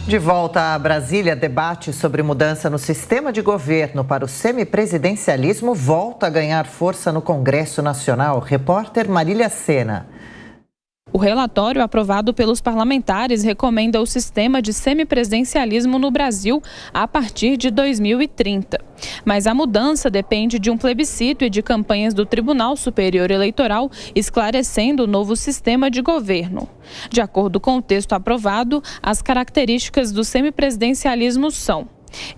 De volta a Brasília, debate sobre mudança no sistema de governo para o semipresidencialismo volta a ganhar força no Congresso Nacional. Repórter Marília Sena. O relatório aprovado pelos parlamentares recomenda o sistema de semipresidencialismo no Brasil a partir de 2030. Mas a mudança depende de um plebiscito e de campanhas do Tribunal Superior Eleitoral esclarecendo o novo sistema de governo. De acordo com o texto aprovado, as características do semipresidencialismo são: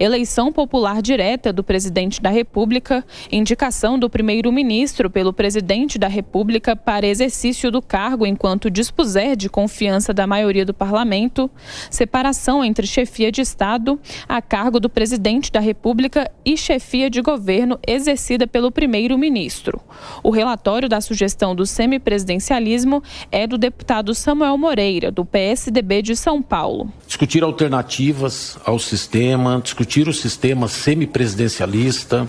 eleição popular direta do presidente da República, indicação do primeiro-ministro pelo presidente da República para exercício do cargo enquanto dispuser de confiança da maioria do parlamento, separação entre chefia de Estado a cargo do presidente da República e chefia de governo exercida pelo primeiro-ministro. O relatório da sugestão do semipresidencialismo é do deputado Samuel Moreira, do PSDB de São Paulo. Discutir alternativas ao sistema, discutir o sistema semipresidencialista,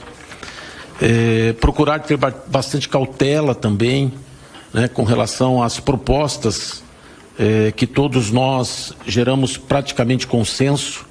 procurar ter bastante cautela também, né, com relação às propostas que todos nós geramos praticamente consenso,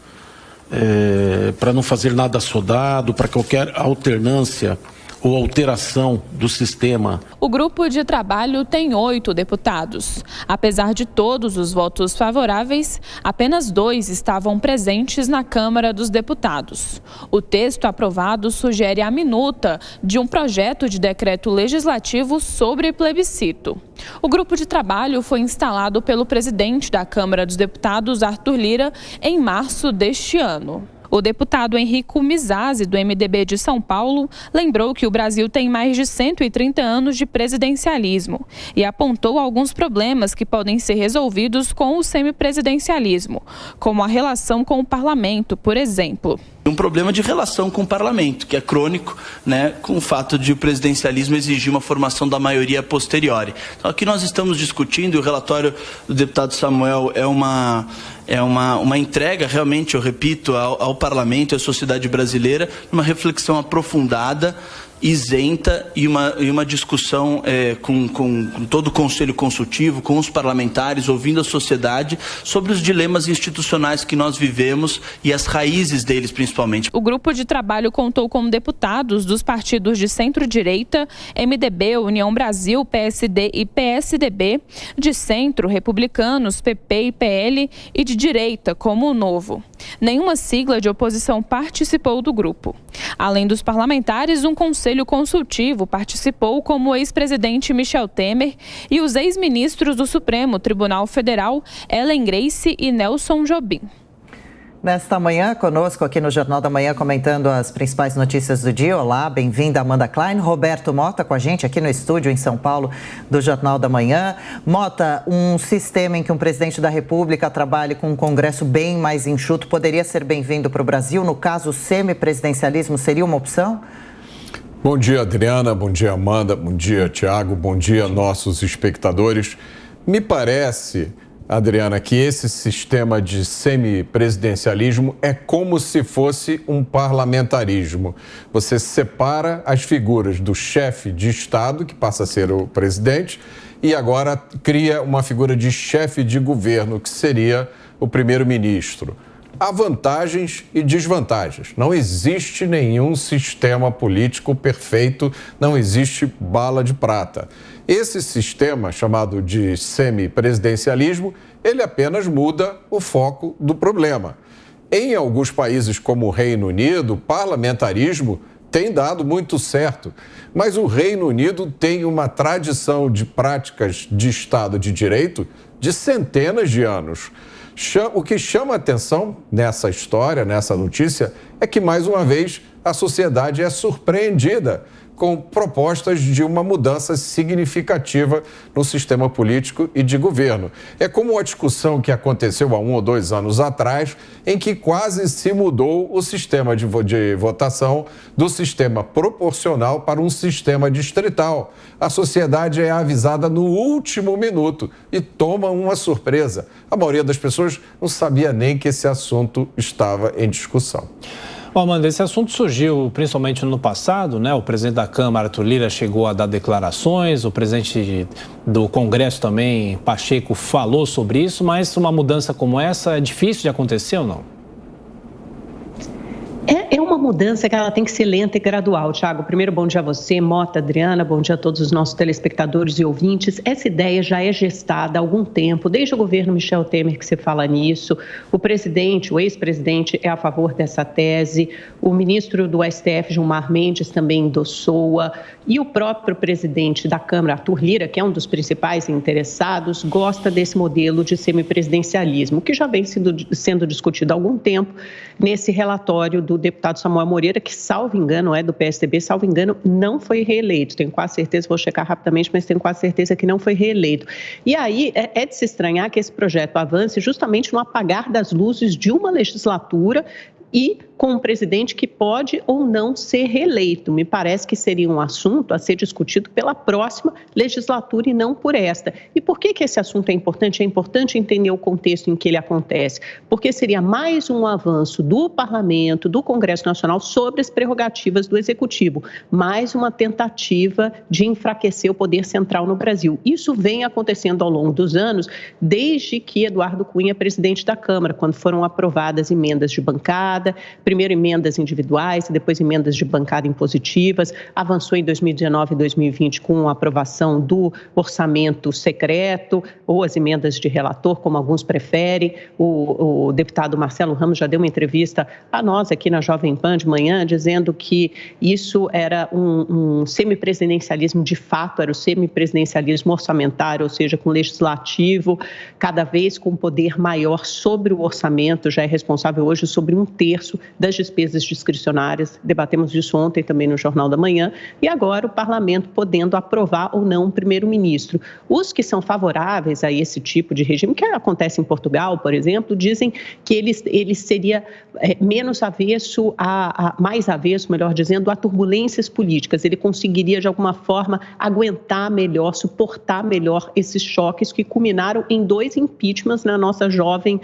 para não fazer nada assodado, para qualquer alternância ou alteração do sistema. O grupo de trabalho tem 8 deputados. Apesar de todos os votos favoráveis, apenas 2 estavam presentes na Câmara dos Deputados. O texto aprovado sugere a minuta de um projeto de decreto legislativo sobre plebiscito. O grupo de trabalho foi instalado pelo presidente da Câmara dos Deputados, Arthur Lira, em março deste ano. O deputado Henrico Mizasi, do MDB de São Paulo, lembrou que o Brasil tem mais de 130 anos de presidencialismo e apontou alguns problemas que podem ser resolvidos com o semipresidencialismo, como a relação com o parlamento, por exemplo. Um problema de relação com o parlamento, que é crônico, né, com o fato de o presidencialismo exigir uma formação da maioria posteriori. Então, aqui nós estamos discutindo, e o relatório do deputado Samuel é uma entrega, realmente, eu repito, ao parlamento e à sociedade brasileira, uma reflexão aprofundada, isenta e uma discussão com todo o Conselho Consultivo, com os parlamentares, ouvindo a sociedade sobre os dilemas institucionais que nós vivemos e as raízes deles, principalmente. O grupo de trabalho contou com deputados dos partidos de centro-direita, MDB, União Brasil, PSD e PSDB, de centro, republicanos, PP e PL, e de direita, como o Novo. Nenhuma sigla de oposição participou do grupo. Além dos parlamentares, um conselho consultivo participou como o ex-presidente Michel Temer e os ex-ministros do Supremo Tribunal Federal, Ellen Grace e Nelson Jobim. Nesta manhã, conosco aqui no Jornal da Manhã, comentando as principais notícias do dia. Olá, bem-vinda Amanda Klein. Roberto Mota com a gente aqui no estúdio em São Paulo do Jornal da Manhã. Mota, um sistema em que um presidente da República trabalhe com um Congresso bem mais enxuto poderia ser bem-vindo para o Brasil? No caso, o semipresidencialismo seria uma opção? Bom dia, Adriana. Bom dia, Amanda. Bom dia, Tiago. Bom dia, nossos espectadores. Me parece, Adriana, que esse sistema de semipresidencialismo é como se fosse um parlamentarismo. Você separa as figuras do chefe de Estado, que passa a ser o presidente, e agora cria uma figura de chefe de governo, que seria o primeiro-ministro. Há vantagens e desvantagens. Não existe nenhum sistema político perfeito, não existe bala de prata. Esse sistema, chamado de semipresidencialismo, ele apenas muda o foco do problema. Em alguns países como o Reino Unido, o parlamentarismo tem dado muito certo, mas o Reino Unido tem uma tradição de práticas de Estado de Direito de centenas de anos. O que chama a atenção nessa história, nessa notícia, é que, mais uma vez, a sociedade é surpreendida com propostas de uma mudança significativa no sistema político e de governo. É como a discussão que aconteceu há 1 ou 2 anos atrás, em que quase se mudou o sistema de votação do sistema proporcional para um sistema distrital. A sociedade é avisada no último minuto e toma uma surpresa. A maioria das pessoas não sabia nem que esse assunto estava em discussão. Bom, Amanda, esse assunto surgiu principalmente no passado, né? O presidente da Câmara, Arthur Lira, chegou a dar declarações, o presidente do Congresso também, Pacheco, falou sobre isso, mas uma mudança como essa é difícil de acontecer ou não? É uma mudança que ela tem que ser lenta e gradual, Thiago. Primeiro, bom dia a você, Mota, Adriana, bom dia a todos os nossos telespectadores e ouvintes. Essa ideia já é gestada há algum tempo, desde o governo Michel Temer que se fala nisso. O presidente, o ex-presidente, é a favor dessa tese. O ministro do STF, Gilmar Mendes, também endossou-a. E o próprio presidente da Câmara, Arthur Lira, que é um dos principais interessados, gosta desse modelo de semipresidencialismo, que já vem sendo discutido há algum tempo nesse relatório do deputado Samuel Moreira, que, salvo engano, é do PSDB, salvo engano, não foi reeleito. Tenho quase certeza, vou checar rapidamente, mas tenho quase certeza que não foi reeleito. E aí é de se estranhar que esse projeto avance justamente no apagar das luzes de uma legislatura e com um presidente que pode ou não ser reeleito. Me parece que seria um assunto a ser discutido pela próxima legislatura e não por esta. E por que esse assunto é importante? É importante entender o contexto em que ele acontece, porque seria mais um avanço do Parlamento, do Congresso Nacional sobre as prerrogativas do Executivo, mais uma tentativa de enfraquecer o poder central no Brasil. Isso vem acontecendo ao longo dos anos, desde que Eduardo Cunha é presidente da Câmara, quando foram aprovadas emendas de bancada, primeiro emendas individuais, depois emendas de bancada impositivas, avançou em 2019 e 2020 com a aprovação do orçamento secreto ou as emendas de relator, como alguns preferem. O deputado Marcelo Ramos já deu uma entrevista a nós aqui na Jovem Pan de manhã, dizendo que isso era um semipresidencialismo de fato, era o semipresidencialismo orçamentário, ou seja, com o legislativo cada vez com poder maior sobre o orçamento, já é responsável hoje sobre 1/3 das despesas discricionárias. Debatemos isso ontem também no Jornal da Manhã. E agora o Parlamento podendo aprovar ou não um primeiro-ministro. Os que são favoráveis a esse tipo de regime, que acontece em Portugal, por exemplo, dizem que ele seria menos avesso, mais avesso, melhor dizendo, a turbulências políticas. Ele conseguiria, de alguma forma, aguentar melhor, suportar melhor esses choques que culminaram em 2 impeachments na nossa jovem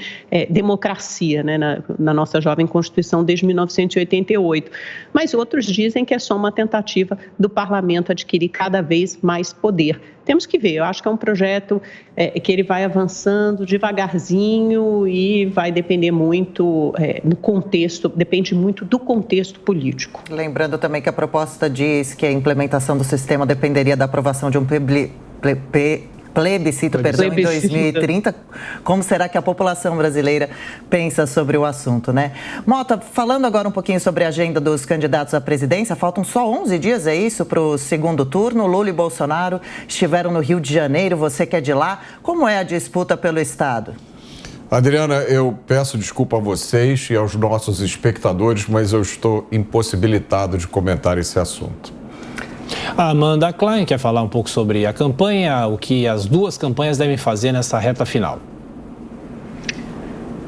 democracia, né, na nossa jovem Constituição desde 1988. Mas outros dizem que é só uma tentativa do Parlamento adquirir cada vez mais poder. Temos que ver, eu acho que é um projeto que ele vai avançando devagarzinho e vai depender muito no contexto, depende muito do contexto político. Lembrando também que a proposta diz que a implementação do sistema dependeria da aprovação de um plebiscito, em 2030. Como será que a população brasileira pensa sobre o assunto, né? Mota, falando agora um pouquinho sobre a agenda dos candidatos à presidência, faltam só 11 dias, é isso, para o segundo turno. Lula e Bolsonaro estiveram no Rio de Janeiro, você que é de lá. Como é a disputa pelo Estado? Adriana, eu peço desculpa a vocês e aos nossos espectadores, mas eu estou impossibilitado de comentar esse assunto. A Amanda Klein quer falar um pouco sobre a campanha, o que as duas campanhas devem fazer nessa reta final.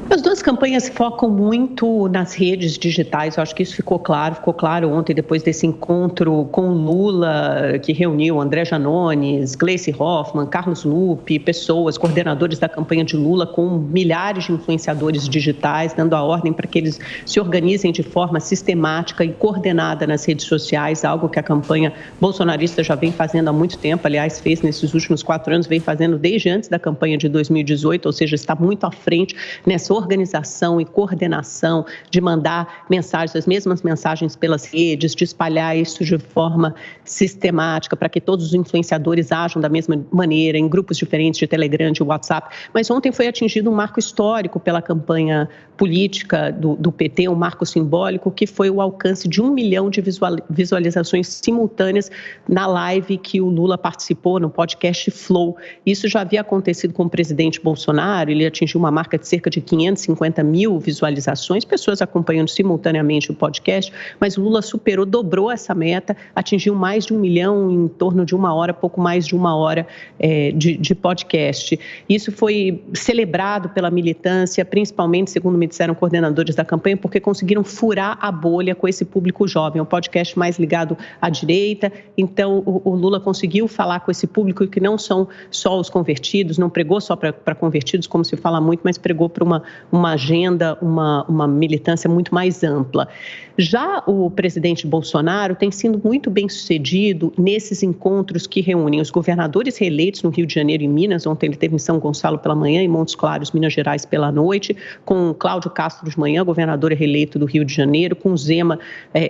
As duas campanhas focam muito nas redes digitais, eu acho que isso ficou claro ontem, depois desse encontro com Lula, que reuniu André Janones, Gleice Hoffmann, Carlos Lupe, pessoas, coordenadores da campanha de Lula, com milhares de influenciadores digitais, dando a ordem para que eles se organizem de forma sistemática e coordenada nas redes sociais, algo que a campanha bolsonarista já vem fazendo há muito tempo, aliás, fez nesses últimos 4 anos, vem fazendo desde antes da campanha de 2018, ou seja, está muito à frente nessa organização e coordenação de mandar mensagens, as mesmas mensagens pelas redes, de espalhar isso de forma sistemática para que todos os influenciadores ajam da mesma maneira, em grupos diferentes de Telegram, de WhatsApp. Mas ontem foi atingido um marco histórico pela campanha política do PT, um marco simbólico, que foi o alcance de 1 milhão de visualizações simultâneas na live que o Lula participou no podcast Flow. Isso já havia acontecido com o presidente Bolsonaro, ele atingiu uma marca de cerca de 550 mil visualizações, pessoas acompanhando simultaneamente o podcast, mas o Lula superou, dobrou essa meta, atingiu mais de 1 milhão em torno de 1 hora, pouco mais de 1 hora de podcast. Isso foi celebrado pela militância, principalmente, segundo me disseram coordenadores da campanha, porque conseguiram furar a bolha com esse público jovem, um podcast mais ligado à direita. Então, o Lula conseguiu falar com esse público que não são só os convertidos, não pregou só para convertidos, como se fala muito, mas pregou para uma agenda, uma militância muito mais ampla. Já o presidente Bolsonaro tem sido muito bem sucedido nesses encontros que reúnem os governadores reeleitos no Rio de Janeiro e Minas. Ontem ele teve em São Gonçalo pela manhã e Montes Claros, Minas Gerais, pela noite, com Cláudio Castro de manhã, governador reeleito do Rio de Janeiro, com Zema,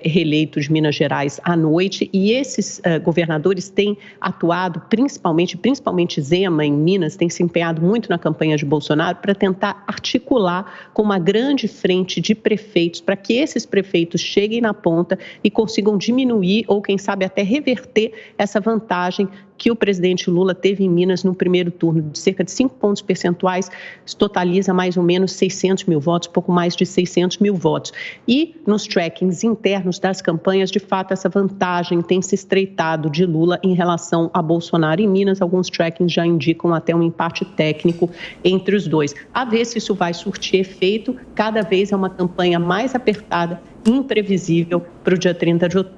reeleito de Minas Gerais, à noite. E esses governadores têm atuado, principalmente Zema, em Minas, tem se empenhado muito na campanha de Bolsonaro para tentar articular com uma grande frente de prefeitos, para que esses prefeitos cheguem na ponta e consigam diminuir ou, quem sabe, até reverter essa vantagem que o presidente Lula teve em Minas no primeiro turno, de cerca de 5 pontos percentuais, totaliza mais ou menos 600 mil votos, pouco mais de 600 mil votos. E nos trackings internos das campanhas, de fato, essa vantagem tem se estreitado de Lula em relação a Bolsonaro. Em Minas, alguns trackings já indicam até um empate técnico entre os dois. A ver se isso vai surtir efeito, cada vez é uma campanha mais apertada, imprevisível para o dia 30 de outubro.